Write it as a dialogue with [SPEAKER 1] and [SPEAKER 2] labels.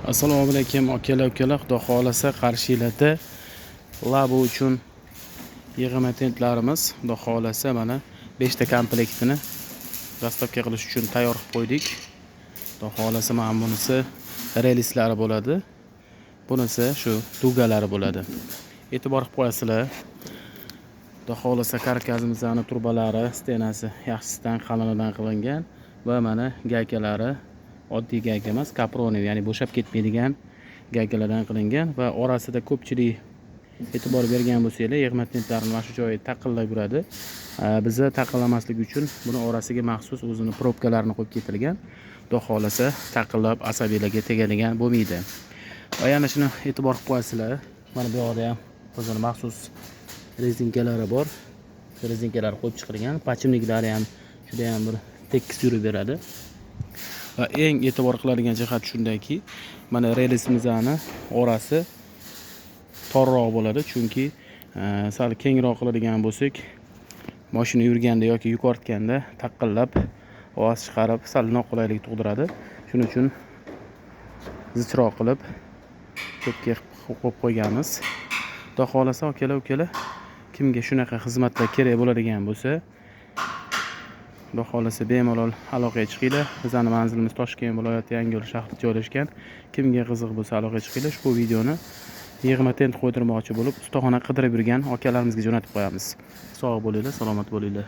[SPEAKER 1] Assalomu alaykum akalar, xudo xolasa Qarshi yilda labo uchun yig'ma tentlarimiz xudo xolasa mana 5 ta komplektini dastavka qilish uchun tayyor qilib qo'ydik. Xudo xolasa mana bunisi relislari bo'ladi. Bunisi shu dugalari bo'ladi. E'tibor qilib qo'yasizlar. Xudo xolasa karkazimizning turbalari, stenasi yaxshisidan qalinidan qilingan va mana gaykalari oddiy gayka emas, kaproniy, ya'ni bo'shab ketmaydigan gaykalardan qilingan va orasida ko'pchilik e'tibor bergan bo'lsanglar, yig'ma tentlarni mana shu joyi taqillab yuradi. Biza taqillamaslik uchun buni orasiga maxsus o'zini probkalarini qo'yib ketilgan. Xudo xolasa taqillab asabiylarga tegadigan bo'lmaydi. Va yana shuni e'tibor qilib qo'yasizlar. Mana bu yoqda ham o'zini maxsus rezinkalari bor. Rezinkalar qo'yib chiqilgan. Pachimliklari ham juda ham bir tekis yurib beradi. Va eng e'tibor qiladigan jihat shundaki, mana relisimizni orasi torroq bo'ladi, chunki sal kengroq qiladigan bo'lsak, mashina yurganda yoki yuk ortganda taqillab ovoz chiqarib sal noqulaylik tug'diradi. Shuning uchun zichroq qilib ko'pga qo'yib qo'yganmiz. Xudo xolasa akalar, kimga shunaqa xizmatlar kerak bo'ladigan bo'lsa, xudo xolasa bemalol aloqaga chiqinglar. Bizning manzilimiz Toshkent viloyati Yangiyo'l shahrida joylashgan. Kimga qiziq bo'lsa aloqaga chiqinglar. Ushbu videoni yig'ma tent qo'ydirmoqchi bo'lib, ustaxona qidirib yurgan akalarimizga jo'natib qo'yamiz. Sog' bo'linglar, salomat bo'linglar.